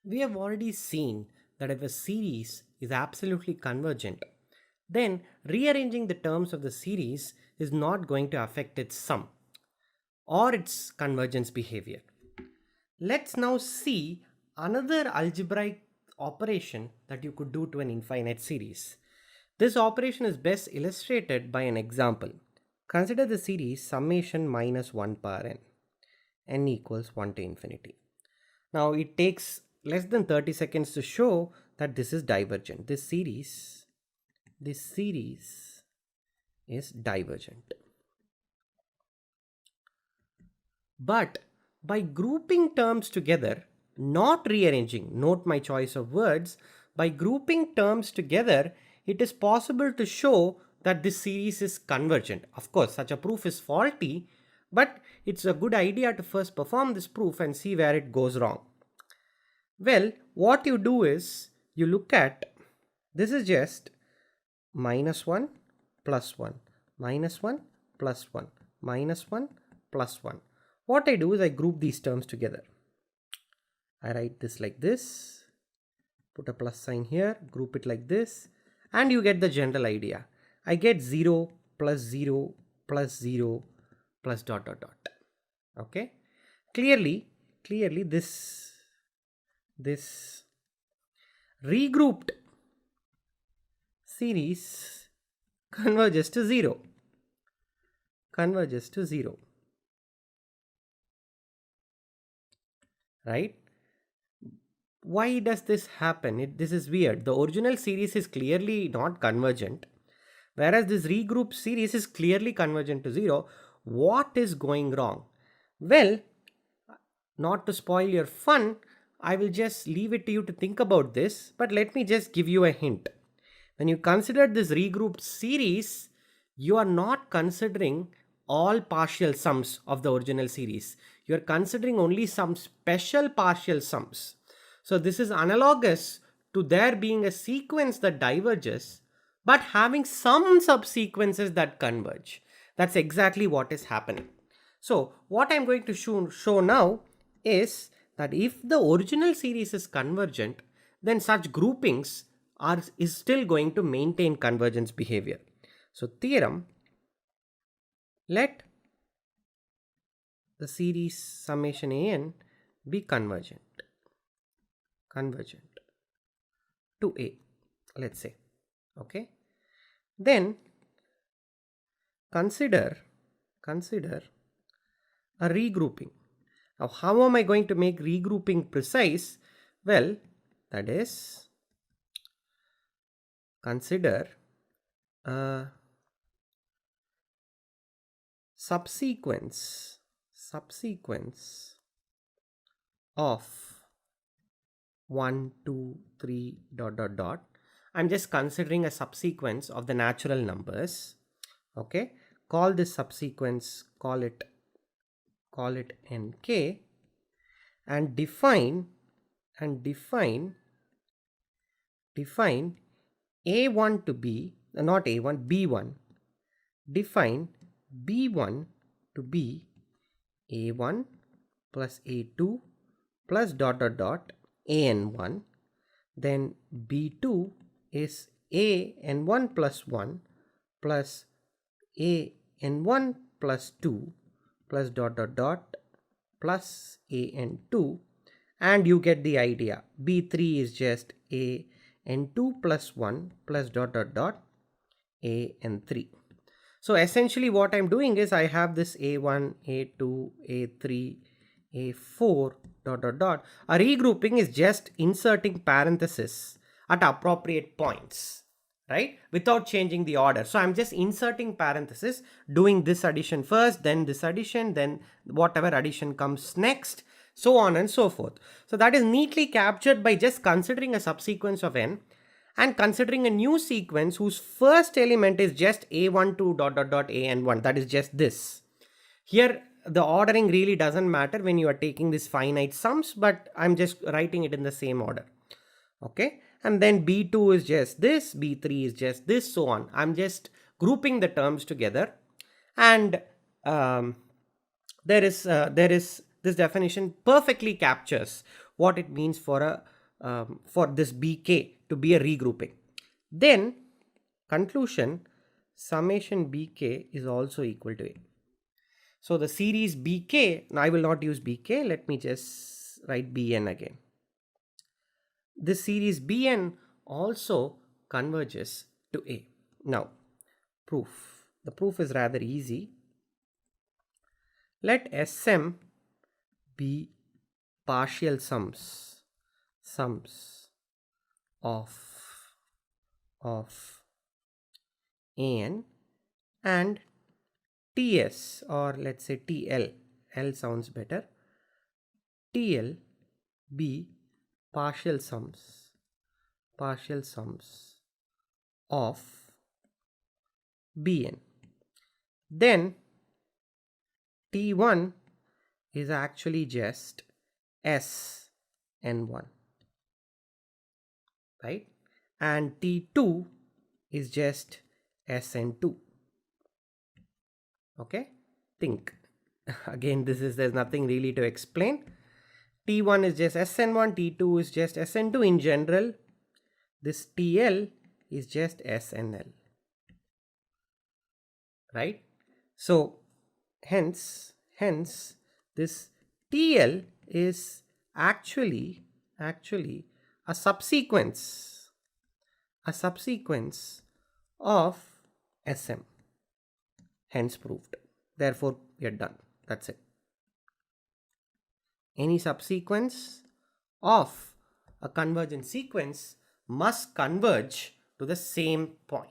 We have already seen that if a series is absolutely convergent, then rearranging the terms of the series is not going to affect its sum or its convergence behavior. Let's now see another algebraic operation that you could do to an infinite series. This operation is best illustrated by an example. Consider the series summation minus 1 power n equals 1 to infinity. Now it takes less than 30 seconds to show that this is divergent. This series is divergent. But by grouping terms together, not rearranging, note my choice of words, by grouping terms together, it is possible to show that this series is convergent. Of course, such a proof is faulty, but it's a good idea to first perform this proof and see where it goes wrong. Well, what you do is you look at this is just minus 1 plus 1 minus 1 plus 1 minus 1 plus 1. What I do is I group these terms together. I write this like this, put a plus sign here, group it like this, and you get the general idea. I get 0 plus 0 plus 0 plus dot dot dot. Okay, clearly this regrouped series converges to 0. Right? Why does this happen? This is weird. The original series is clearly not convergent, whereas this regrouped series is clearly convergent to 0. What is going wrong? Well, not to spoil your fun, I will just leave it to you to think about this, but let me just give you a hint. When you consider this regrouped series, you are not considering all partial sums of the original series. You are considering only some special partial sums. So this is analogous to there being a sequence that diverges, but having some subsequences that converge. That's exactly what is happening. So what I'm going to show now is that if the original series is convergent, then such groupings is still going to maintain convergence behavior. So theorem, let the series summation an be convergent to A, let's say. Okay, then consider a regrouping. Now how am I going to make regrouping precise? Well, that is, consider a subsequence of 1 2 3 dot dot dot. I'm just considering a subsequence of the natural numbers. Okay, call this subsequence, call it nk, and define a1 to be not a1 b1. Define b1 to be a1 plus a2 plus dot dot dot an1. Then b2 is an1 plus 1 plus an1 plus 2 plus dot dot dot plus an2, and you get the idea. b3 is just an2 plus 1 plus dot dot dot an3. So essentially what I'm doing is I have this a1, a2, a3, a4 dot dot dot. A regrouping is just inserting parentheses at appropriate points, right, without changing the order. So I'm just inserting parentheses, doing this addition first, then this addition, then whatever addition comes next, so on and so forth. So that is neatly captured by just considering a subsequence of n and considering a new sequence whose first element is just a12 dot dot dot an1. That is just this. Here the ordering really doesn't matter when you are taking these finite sums, but I'm just writing it in the same order. Okay, and then b2 is just this, b3 is just this, so on. I'm just grouping the terms together, and there is this definition perfectly captures what it means for a for this bk to be a regrouping. Then conclusion, summation bk is also equal to a. So the series bk, now I will not use bk, let me just write bn again. This series bn also converges to a. Now proof. The proof is rather easy. Let Sm be partial sums of An and Ts, or let's say TL, L sounds better, TL be partial sums of Bn. Then T1 is actually just Sn1, right? And T2 is just Sn2. Okay, think. Again, there's nothing really to explain. T1 is just Sn1, T2 is just Sn2 in general. This TL is just SNL, right? So hence this TL is actually a subsequence of SM. Hence proved. Therefore we are done. That's it. Any subsequence of a convergent sequence must converge to the same point.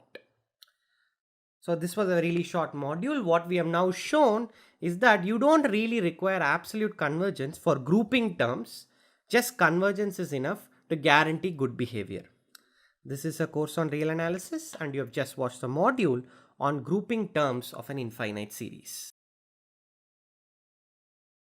So this was a really short module. What we have now shown is that you don't really require absolute convergence for grouping terms. Just convergence is enough to guarantee good behavior. This is a course on real analysis, and you have just watched the module on grouping terms of an infinite series.